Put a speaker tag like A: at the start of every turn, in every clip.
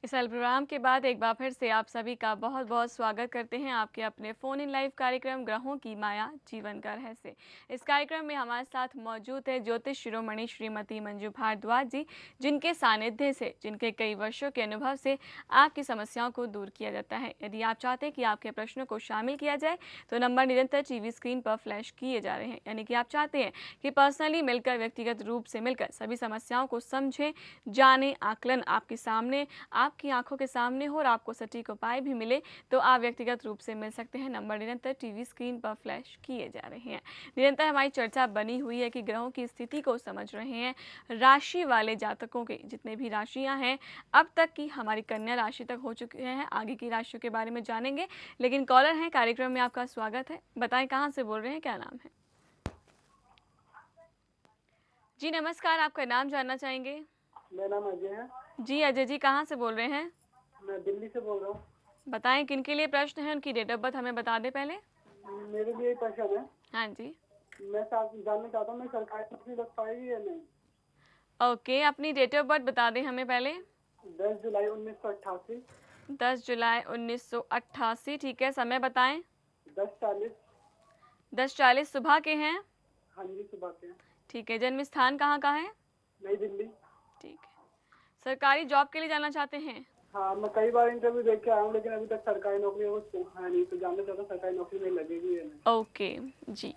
A: इस प्रोग्राम के बाद एक बार फिर से आप सभी का बहुत बहुत स्वागत करते हैं आपके अपने फ़ोन इन लाइव कार्यक्रम ग्रहों की माया जीवन का रहस्य। इस कार्यक्रम में हमारे साथ मौजूद है ज्योतिष शिरोमणि श्रीमती मंजू भारद्वाज जी, जिनके सानिध्य से, जिनके कई वर्षों के अनुभव से आपकी समस्याओं को दूर किया जाता है। यदि आप चाहते हैं कि आपके प्रश्नों को शामिल किया जाए तो नंबर निरंतर टीवी स्क्रीन पर फ्लैश किए जा रहे हैं। यानी कि आप चाहते हैं कि पर्सनली मिलकर, व्यक्तिगत रूप से मिलकर सभी समस्याओं को समझें, जानें, आकलन आपके सामने, आपकी आंखों के सामने हो और आपको सटीक उपाय भी मिले, तो आप व्यक्तिगत रूप से मिल सकते हैं। नंबर निरंतर टीवी स्क्रीन पर फ्लैश किए जा रहे हैं। निरंतर हमारी चर्चा बनी हुई है कि ग्रहों की स्थिति को समझ रहे हैं। राशि वाले जातकों के जितने भी राशियां हैं, अब तक की हमारी कन्या राशि तक हो चुके हैं, आगे की राशियों के बारे में जानेंगे। लेकिन कॉलर हैं, कार्यक्रम में आपका स्वागत है। बताएं कहाँ से बोल रहे हैं, क्या नाम है? जी नमस्कार, आपका नाम जानना चाहेंगे?
B: मेरा नाम अजय है।
A: जी अजय जी, कहाँ से बोल रहे हैं?
B: मैं दिल्ली से बोल रहा हूँ।
A: बताएं किनके लिए प्रश्न है, उनकी डेट ऑफ बर्थ हमें बता दें पहले।
B: मेरे लिए प्रश्न है।
A: हाँ जी।
B: मैं जानना चाहता हूँ मैं सरकारी नौकरी लग पाएगी या नहीं।
A: ओके, अपनी डेट ऑफ बर्थ बता दें हमें पहले।
B: 10 जुलाई 1988।
A: 10 जुलाई 1988, ठीक है। समय बताएं।
B: 10:40।
A: 10:40 सुबह के हैं?
B: हाँ जी, सुबह के हैं।
A: ठीक है। जन्म स्थान कहाँ का है?
B: नई दिल्ली।
A: ठीक है। सरकारी जॉब के लिए जाना चाहते हैं?
B: हाँ, मैं कई बार इंटरव्यू देख के आया हूँ, लेकिन अभी तक सरकारी नौकरी वो है नहीं, तो जानना चाहता हूँ सरकारी नौकरी में लगेगी या नहीं।
A: ओके जी।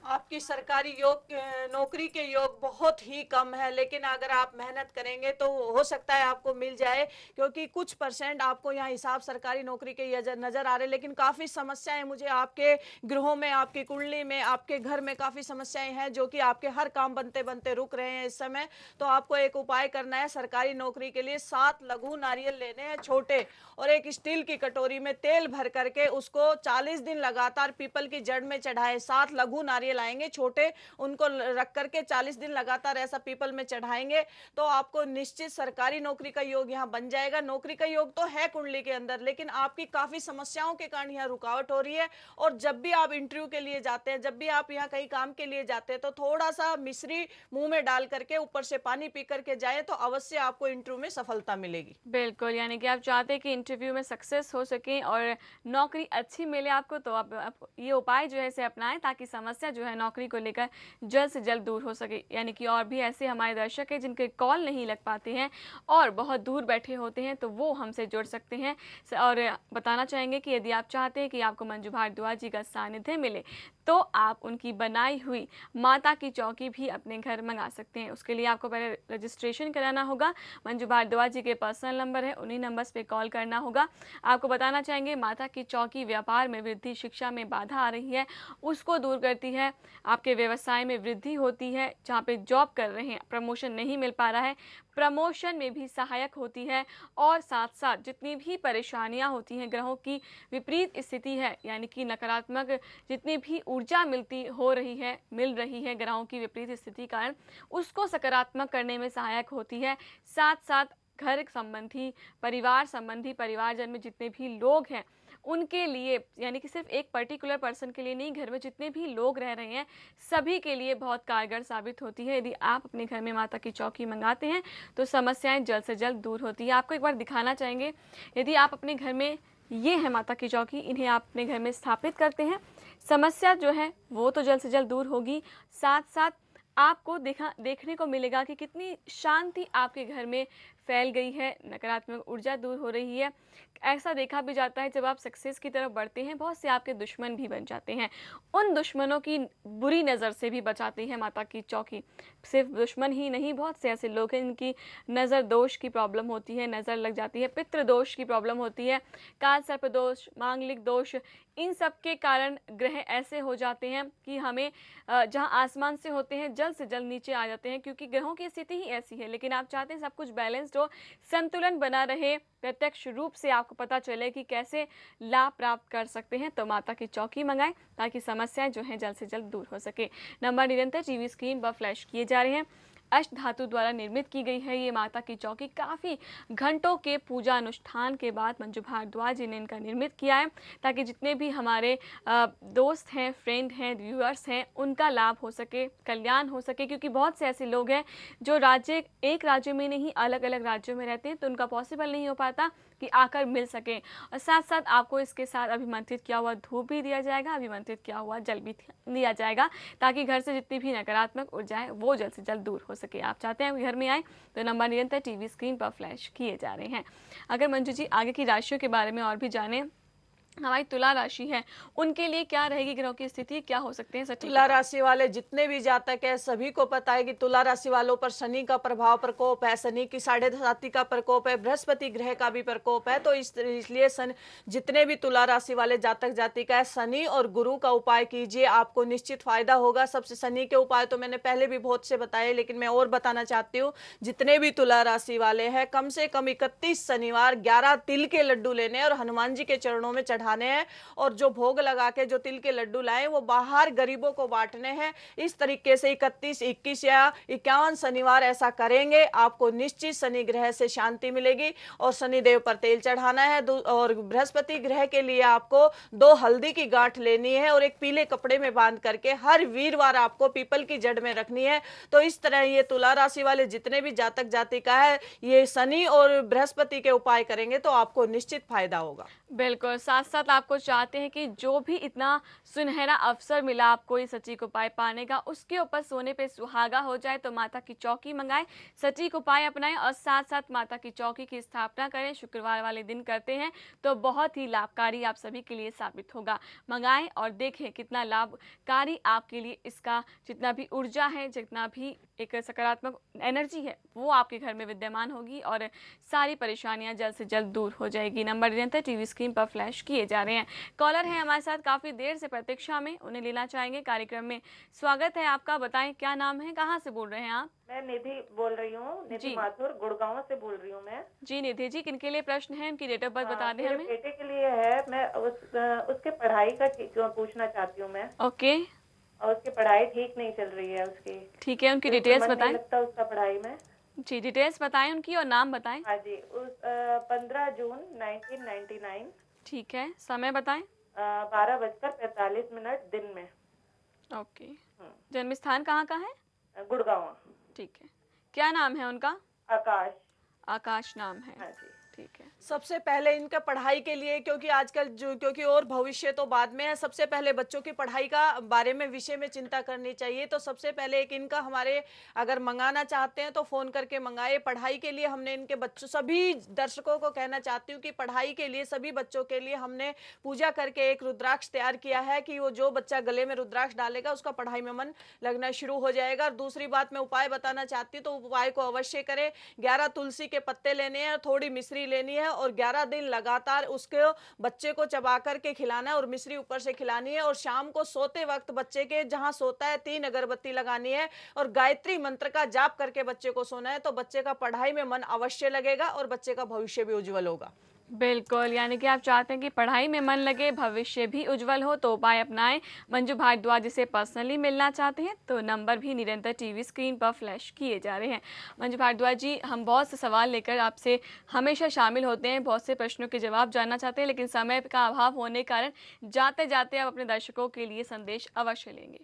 C: आपकी सरकारी योग नौकरी के योग बहुत ही कम है, लेकिन अगर आप मेहनत करेंगे तो हो सकता है आपको मिल जाए, क्योंकि कुछ परसेंट आपको यहाँ हिसाब सरकारी नौकरी के नजर आ रहे हैं। लेकिन काफी समस्याएं मुझे आपके गृहों में, आपकी कुंडली में, आपके घर में काफी समस्याएं हैं जो कि आपके हर काम बनते बनते रुक रहे हैं इस समय। तो आपको एक उपाय करना है। सरकारी नौकरी के लिए 7 लघु नारियल लेने हैं छोटे, और एक स्टील की कटोरी में तेल भर करके उसको 40 दिन लगातार पीपल की जड़ में चढ़ाए। 7 लघु नारियल लाएंगे छोटे, उनको रख करके 40 दिन लगातार ऐसा पीपल में चढ़ाएंगे, तो आपको निश्चित सरकारी नौकरी का योग यहाँ बन जाएगा। नौकरी का योग तो है कुंडली के अंदर, लेकिन आपकी काफी समस्याओं के कारण यहाँ रुकावट हो रही है। और जब भी आप इंटरव्यू के लिए जाते हैं, जब भी आप यहाँ कहीं काम के लिए जाते हैं, तो थोड़ा सा मिश्री मुंह में डाल करके ऊपर से पानी पी करके जाए, तो अवश्य आपको इंटरव्यू में सफलता मिलेगी।
A: बिल्कुल, यानी कि आप चाहते हैं कि इंटरव्यू में सक्सेस हो सके और नौकरी अच्छी मिले आपको, तो आप ये उपाय जो है इसे अपनाएं, ताकि समस्या जो है नौकरी को लेकर जल्द से जल्द दूर हो सके। यानी कि और भी ऐसे हमारे दर्शक हैं जिनके कॉल नहीं लग पाते हैं और बहुत दूर बैठे होते हैं, तो वो हमसे जुड़ सकते हैं। और बताना चाहेंगे कि यदि आप चाहते हैं कि आपको मंजू भारद्वाज जी का सानिध्य मिले, तो आप उनकी बनाई हुई माता की चौकी भी अपने घर मंगा सकते हैं। उसके लिए आपको पहले रजिस्ट्रेशन कराना होगा। मंजू भारद्वाज जी के पर्सनल नंबर है, उन्हीं नंबर्स पे कॉल करना होगा। आपको बताना चाहेंगे, माता की चौकी व्यापार में वृद्धि, शिक्षा में बाधा आ रही है उसको दूर करती है। आपके व्यवसाय में वृद्धि होती है, जहाँ पे जॉब कर रहे हैं प्रमोशन नहीं मिल पा रहा है, प्रमोशन में भी सहायक होती है। और साथ साथ जितनी भी परेशानियां होती हैं, ग्रहों की विपरीत स्थिति है, यानी कि नकारात्मक जितनी भी ऊर्जा मिल रही है ग्रहों की विपरीत स्थिति कारण, उसको सकारात्मक करने में सहायक होती है। साथ साथ घर संबंधी, परिवार संबंधी, परिवारजन में जितने भी लोग हैं उनके लिए, यानी कि सिर्फ एक पर्टिकुलर पर्सन के लिए नहीं, घर में जितने भी लोग रह रहे हैं सभी के लिए बहुत कारगर साबित होती है। यदि आप अपने घर में माता की चौकी मंगाते हैं तो समस्याएं जल्द से जल्द दूर होती है। आपको एक बार दिखाना चाहेंगे, यदि आप अपने घर में, ये है माता की चौकी, इन्हें आप अपने घर में स्थापित करते हैं, समस्या जो है वो तो जल्द से जल्द दूर होगी। साथ साथ आपको देखने को मिलेगा कि कितनी शांति आपके घर में फैल गई है, नकारात्मक ऊर्जा दूर हो रही है। ऐसा देखा भी जाता है, जब आप सक्सेस की तरफ बढ़ते हैं, बहुत से आपके दुश्मन भी बन जाते हैं। उन दुश्मनों की बुरी नज़र से भी बचाती है माता की चौकी। सिर्फ दुश्मन ही नहीं, बहुत से ऐसे लोग हैं जिनकी नज़र दोष की प्रॉब्लम होती है, नज़र लग जाती है, पितृ दोष की प्रॉब्लम होती है, काल सर्प दोष, मांगलिक दोष, इन सब के कारण ग्रह ऐसे हो जाते हैं कि हमें जहां आसमान से होते हैं जल्द से जल्द नीचे आ जाते हैं, क्योंकि ग्रहों की स्थिति ही ऐसी है। लेकिन आप चाहते हैं सब कुछ बैलेंस्ड हो, संतुलन बना रहे, प्रत्यक्ष रूप से आपको पता चले कि कैसे लाभ प्राप्त कर सकते हैं, तो माता की चौकी मंगाएं, ताकि समस्याएं जो हैं जल्द से जल्द दूर हो सके। नंबर निरंतर टीवी स्क्रीन पर फ्लैश किए जा रहे हैं। अष्ट धातु द्वारा निर्मित की गई है। ये माता की चौकी काफ़ी घंटों के पूजा अनुष्ठान के बाद मंजू भारद्वाज जी ने इनका निर्मित किया है, ताकि जितने भी हमारे दोस्त हैं, फ्रेंड हैं, व्यूअर्स हैं, उनका लाभ हो सके, कल्याण हो सके। क्योंकि बहुत से ऐसे लोग हैं जो एक राज्य में नहीं अलग अलग राज्यों में रहते हैं, तो उनका पॉसिबल नहीं हो पाता कि आकर मिल सके। और साथ साथ आपको इसके साथ अभिमंत्रित किया हुआ धूप भी दिया जाएगा, अभिमंत्रित किया हुआ जल भी दिया जाएगा, ताकि घर से जितनी भी नकारात्मक ऊर्जाएं वो जल्द से जल्द दूर हो सके। आप चाहते हैं घर में आए तो नंबर निरंतर टीवी स्क्रीन पर फ्लैश किए जा रहे हैं। अगर मंजू जी आगे की राशियों के बारे में और भी जाने, हमारी तुला राशि है, उनके लिए क्या रहेगी ग्रहों की स्थिति, क्या हो सकते हैं सटीक
C: तुला राशि वाले जितने भी जातक है सभी को पता है कि तुला राशि वालों पर शनि का प्रभाव प्रकोप है, शनि की 7.5 का प्रकोप है, बृहस्पति ग्रह का भी प्रकोप है। तो इसलिए जितने भी तुला राशि वाले जातक जातिका है, शनि और गुरु का उपाय कीजिए, आपको निश्चित फायदा होगा। सबसे शनि के उपाय तो मैंने पहले भी बहुत से बताए, लेकिन मैं और बताना चाहती हूँ, जितने भी तुला राशि वाले हैं कम से कम 31 शनिवार 11 तिल के लड्डू लेने और हनुमान जी के चरणों में चढ़ाने हैं, और जो भोग लगा के जो तिल के लड्डू लाए वो बाहर गरीबों को बांटने हैं। इस तरीके से 31, 21 या 51 शनिवार ऐसा करेंगे, आपको निश्चित शनि ग्रह से शांति मिलेगी। और शनिदेव पर तेल चढ़ाना है। और बृहस्पति ग्रह के लिए आपको 2 हल्दी की गांठ लेनी है और एक पीले कपड़े में बांध करके हर वीरवार आपको पीपल की जड़ में रखनी है। तो इस तरह ये तुला राशि वाले जितने भी जातक जातिका है, ये शनि और बृहस्पति के उपाय करेंगे तो आपको निश्चित फायदा होगा।
A: बिल्कुल। साथ साथ आपको चाहते हैं कि जो भी इतना सुनहरा अवसर मिला आपको इस सटीक उपाय पाने का, उसके ऊपर सोने पे सुहागा हो जाए, तो माता की चौकी मंगाएं, सटीक उपाय अपनाएं और साथ साथ माता की चौकी की स्थापना करें। शुक्रवार वाले दिन करते हैं तो बहुत ही लाभकारी आप सभी के लिए साबित होगा। मंगाएं और देखें कितना लाभकारी आपके लिए इसका जितना भी ऊर्जा है, जितना भी एक सकारात्मक एनर्जी है, वो आपके घर में विद्यमान होगी और सारी परेशानियां जल्द से जल्द दूर हो जाएगी। नंबर निरंतर टीवी स्क्रीन पर फ्लैश किए जा रहे हैं। कॉलर है हमारे साथ काफी देर से प्रतीक्षा में, उन्हें लेना चाहेंगे कार्यक्रम में। स्वागत है आपका, बताएं क्या नाम है, कहाँ से बोल रहे हैं आप?
D: मैं निधि बोल रही हूँ, निधि माथुर, गुड़गांव से बोल रही हूँ मैं।
A: जी निधि जी, किनके लिए प्रश्न है, उनकी डेट ऑफ बर्थ बता दें
D: मेरे
A: हमें।
D: बेटे के लिए है, मैं उसके पढ़ाई का पूछना चाहती हूँ मैं।
A: ओके,
D: और उसकी पढ़ाई ठीक नहीं चल रही है उसकी।
A: ठीक है, उनकी डिटेल्स
D: मन नहीं
A: बताएं।
D: लगता उसका पढ़ाई में।
A: जी डिटेल्स बताएं उनकी और नाम बताएं।
D: हाँ जी, 15 जून 1999।
A: ठीक है, समय बताएं।
D: 12:45 दिन में।
A: ओके, जन्म स्थान कहाँ का है?
D: गुड़गांव।
A: ठीक है, क्या नाम है उनका?
D: आकाश।
A: आकाश नाम है।
D: हाँ जी।
A: ठीक है।
C: सबसे पहले इनका पढ़ाई के लिए, क्योंकि आजकल क्योंकि और भविष्य तो बाद में है, सबसे पहले बच्चों की पढ़ाई का बारे में विषय में चिंता करनी चाहिए। तो सबसे पहले एक इनका हमारे अगर मंगाना चाहते हैं तो फोन करके मंगाए। पढ़ाई के लिए हमने इनके बच्चों, सभी दर्शकों को कहना चाहती हूँ कि पढ़ाई के लिए सभी बच्चों के लिए हमने पूजा करके एक रुद्राक्ष तैयार किया है कि वो जो बच्चा गले में रुद्राक्ष डालेगा उसका पढ़ाई में मन लगना शुरू हो जाएगा। और दूसरी बात मैं उपाय बताना चाहती हूँ, तो उपाय को अवश्य करें। 11 तुलसी के पत्ते लेने हैं, थोड़ी मिश्री लेनी है और 11 दिन लगातार उसके बच्चे को चबा करके खिलाना है और मिश्री ऊपर से खिलानी है। और शाम को सोते वक्त बच्चे के जहां सोता है 3 अगरबत्ती लगानी है और गायत्री मंत्र का जाप करके बच्चे को सोना है। तो बच्चे का पढ़ाई में मन अवश्य लगेगा और बच्चे का भविष्य भी उज्जवल होगा।
A: बिल्कुल, यानी कि आप चाहते हैं कि पढ़ाई में मन लगे, भविष्य भी उज्जवल हो, तो उपाय अपनाएं। मंजू भारद्वाज जिसे पर्सनली मिलना चाहते हैं तो नंबर भी निरंतर टीवी स्क्रीन पर फ्लैश किए जा रहे हैं। मंजू भारद्वाज जी, हम बहुत से सवाल लेकर आपसे हमेशा शामिल होते हैं, बहुत से प्रश्नों के जवाब जानना चाहते हैं, लेकिन समय का अभाव होने के कारण जाते जाते आप अपने दर्शकों के लिए संदेश अवश्य लेंगे।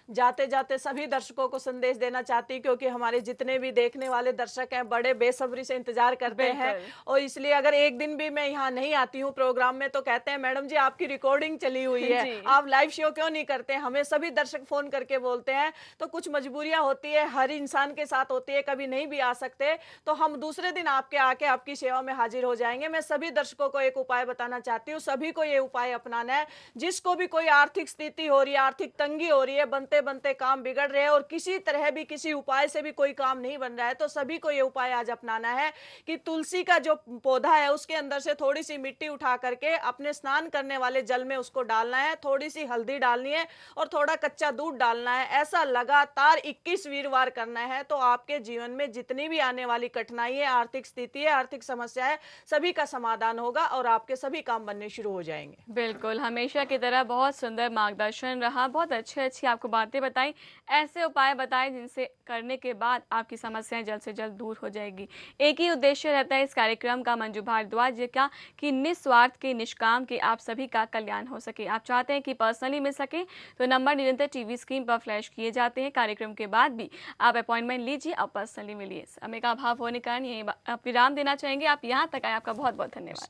C: जाते जाते सभी दर्शकों को संदेश देना चाहती हूँ, क्योंकि हमारे जितने भी देखने वाले दर्शक हैं बड़े बेसब्री से इंतजार करते हैं। और इसलिए अगर एक दिन भी मैं यहाँ नहीं आती हूँ प्रोग्राम में तो कहते हैं मैडम जी आपकी रिकॉर्डिंग चली हुई है, आप लाइव शो क्यों नहीं करते। हमें सभी दर्शक फोन करके बोलते हैं। तो कुछ मजबूरियां होती है, हर इंसान के साथ होती है, कभी नहीं भी आ सकते, तो हम दूसरे दिन आपके आके आपकी सेवा में हाजिर हो जाएंगे। मैं सभी दर्शकों को एक उपाय बताना चाहती हूँ, सभी को ये उपाय अपनाना है। जिसको भी कोई आर्थिक स्थिति हो रही है, आर्थिक तंगी हो रही है, बनते बनते काम बिगड़ रहे हैं और किसी तरह भी किसी उपाय से भी कोई काम नहीं बन रहा है, तो सभी को ये उपाय आज अपनाना है कि तुलसी का जो पौधा है उसके अंदर से थोड़ी सी मिट्टी उठा करके अपने स्नान करने वाले जल में उसको डालना है, थोड़ी सी हल्दी डालनी है और थोड़ा कच्चा दूध डालना है। ऐसा लगातार 21 वीरवार करना है। तो आपके जीवन में जितनी भी आने वाली कठिनाई है, आर्थिक स्थिति है, आर्थिक समस्या है, सभी का समाधान होगा और आपके सभी काम बनने शुरू हो जाएंगे।
A: बिल्कुल, हमेशा की तरह बहुत सुंदर मार्गदर्शन रहा, बहुत अच्छी आपको बातें बातें बताई, ऐसे उपाय बताए जिनसे करने के बाद आपकी समस्याएं जल्द से जल्द दूर हो जाएगी। एक ही उद्देश्य रहता है इस कार्यक्रम का मंजू भारद्वाज का, कि निस्वार्थ के निष्काम के आप सभी का कल्याण हो सके। आप चाहते हैं कि पर्सनली मिल सके तो नंबर निरंतर टीवी स्क्रीन पर फ्लैश किए जाते हैं। कार्यक्रम के बाद भी आप अपॉइंटमेंट लीजिए और पर्सनली मिलिए। समय का अभाव होने के कारण यही आप विराम देना चाहेंगे। आप यहाँ तक आए, आपका बहुत बहुत धन्यवाद।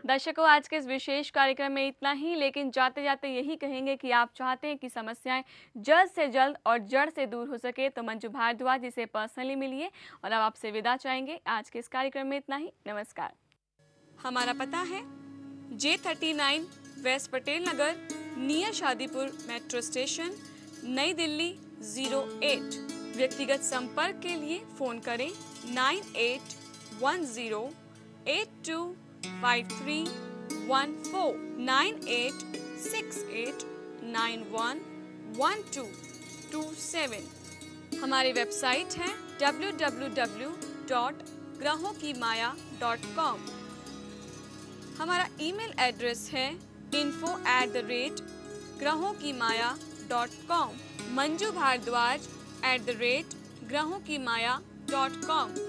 A: दर्शकों, आज के इस विशेष कार्यक्रम में इतना ही, लेकिन जाते जाते यही कहेंगे कि आप चाहते हैं कि समस्याएं जल्द से जल्द और जड़ से दूर हो सके तो मंजू भारद्वाज इसे पर्सनली मिलिए। और अब आपसे विदा चाहेंगे। आज के इस कार्यक्रम में इतना ही। नमस्कार। हमारा पता है J39 waste Patel Nagar, near Shadipur metro station, नई दिल्ली 08। व्यक्तिगत संपर्क के लिए फोन करें 9810825314 9868911227। हमारी वेबसाइट है www.grahokimaya.com। हमारा ईमेल एड्रेस है info@grahokimaya.com। मंजू भारद्वाज @grahokimaya.com।